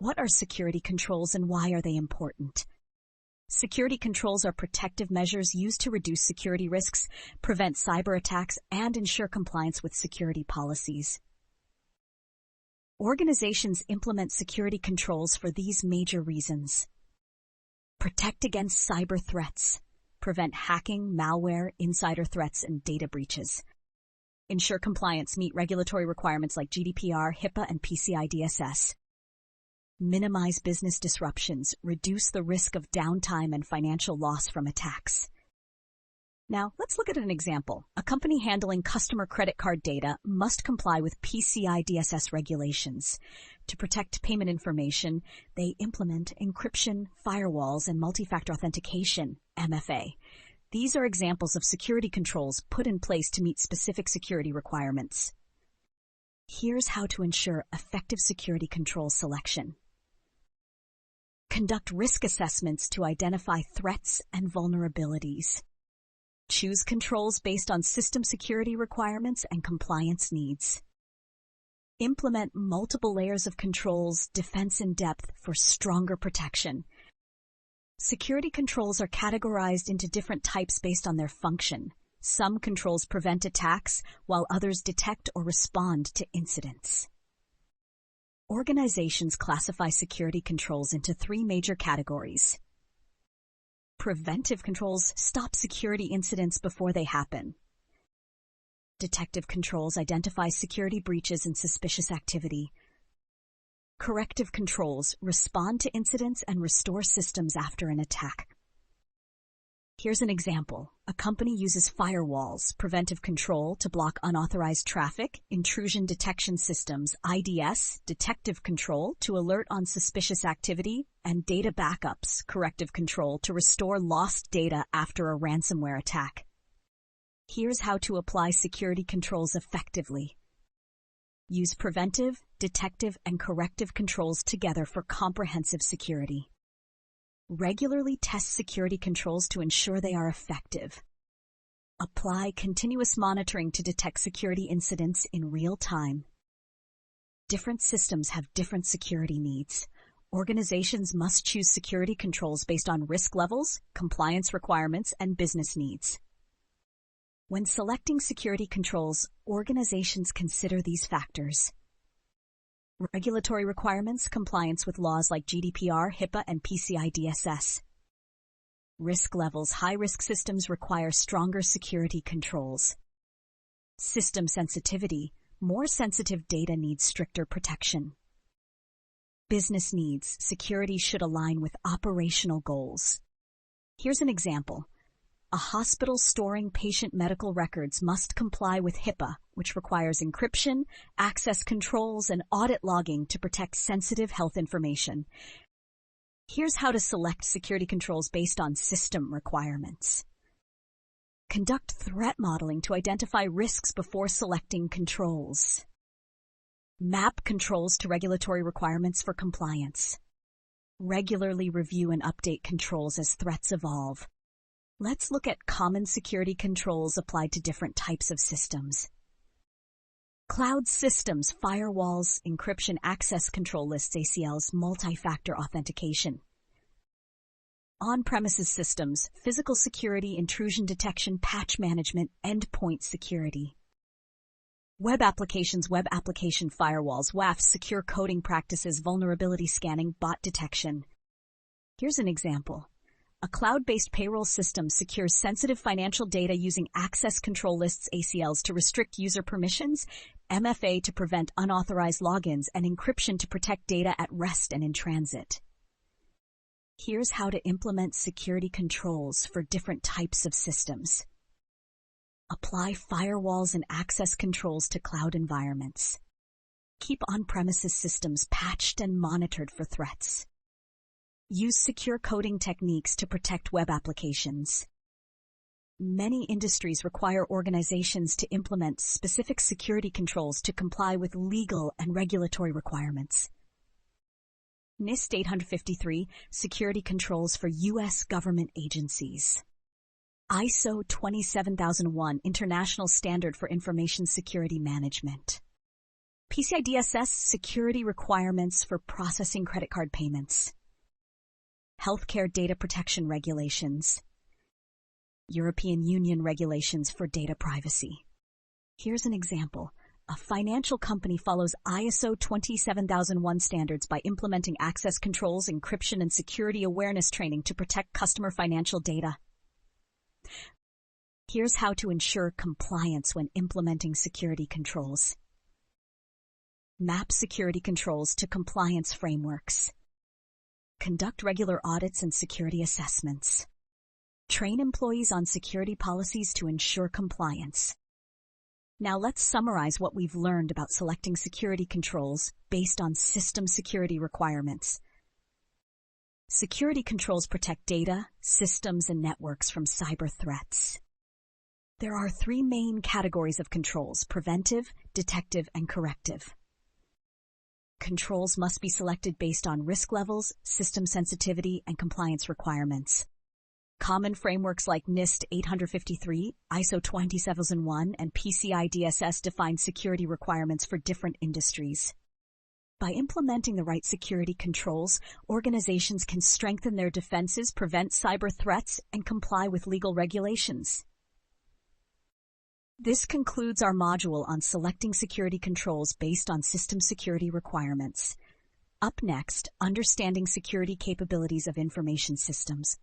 What are security controls and why are they important? Security controls are protective measures used to reduce security risks, prevent cyber attacks, and ensure compliance with security policies. Organizations implement security controls for these major reasons. Protect against cyber threats. Prevent hacking, malware, insider threats, and data breaches. Ensure compliance, meet regulatory requirements like GDPR, HIPAA, and PCI-DSS. Minimize business disruptions, reduce the risk of downtime and financial loss from attacks. Now, let's look at an example. A company handling customer credit card data must comply with PCI-DSS regulations. To protect payment information, they implement encryption, firewalls, and multi-factor authentication, MFA. These are examples of security controls put in place to meet specific security requirements. Here's how to ensure effective security control selection. Conduct risk assessments to identify threats and vulnerabilities. Choose controls based on system security requirements and compliance needs. Implement multiple layers of controls, defense in depth for stronger protection. Security controls are categorized into different types based on their function. Some controls prevent attacks, while others detect or respond to incidents. Organizations classify security controls into three major categories. Preventive controls stop security incidents before they happen. Detective controls identify security breaches and suspicious activity. Corrective controls respond to incidents and restore systems after an attack. Here's an example. A company uses firewalls, preventive control, to block unauthorized traffic, intrusion detection systems, IDS, detective control, to alert on suspicious activity, and data backups, corrective control, to restore lost data after a ransomware attack. Here's how to apply security controls effectively. Use preventive, detective, and corrective controls together for comprehensive security. Regularly test security controls to ensure they are effective. Apply continuous monitoring to detect security incidents in real time. Different systems have different security needs. Organizations must choose security controls based on risk levels, compliance requirements, and business needs. When selecting security controls, organizations consider these factors. Regulatory requirements, compliance with laws like GDPR, HIPAA, and PCI-DSS. Risk levels, high-risk systems require stronger security controls. System sensitivity, more sensitive data needs stricter protection. Business needs, security should align with operational goals. Here's an example. A hospital storing patient medical records must comply with HIPAA, which requires encryption, access controls, and audit logging to protect sensitive health information. Here's how to select security controls based on system requirements. Conduct threat modeling to identify risks before selecting controls. Map controls to regulatory requirements for compliance. Regularly review and update controls as threats evolve. Let's look at common security controls applied to different types of systems. Cloud systems, firewalls, encryption, access control lists, ACLs, multi-factor authentication. On-premises systems, physical security, intrusion detection, patch management, endpoint security. Web applications, web application firewalls, WAFs, secure coding practices, vulnerability scanning, bot detection. Here's an example. A cloud-based payroll system secures sensitive financial data using access control lists, ACLs, to restrict user permissions, MFA to prevent unauthorized logins, and encryption to protect data at rest and in transit. Here's how to implement security controls for different types of systems. Apply firewalls and access controls to cloud environments. Keep on-premises systems patched and monitored for threats. Use secure coding techniques to protect web applications. Many industries require organizations to implement specific security controls to comply with legal and regulatory requirements. NIST 853, Security Controls for U.S. Government Agencies. ISO 27001, International Standard for Information Security Management. PCI-DSS security requirements for processing credit card payments. Healthcare data protection regulations. European Union regulations for data privacy. Here's an example. A financial company follows ISO 27001 standards by implementing access controls, encryption, and security awareness training to protect customer financial data. Here's how to ensure compliance when implementing security controls. Map security controls to compliance frameworks. Conduct regular audits and security assessments. Train employees on security policies to ensure compliance. Now let's summarize what we've learned about selecting security controls based on system security requirements. Security controls protect data, systems, and networks from cyber threats. There are three main categories of controls: preventive, detective, and corrective. Controls must be selected based on risk levels, system sensitivity, and compliance requirements. Common frameworks like NIST 853, ISO 27001, and PCI-DSS define security requirements for different industries. By implementing the right security controls, organizations can strengthen their defenses, prevent cyber threats, and comply with legal regulations. This concludes our module on selecting security controls based on system security requirements. Up next, understanding security capabilities of information systems.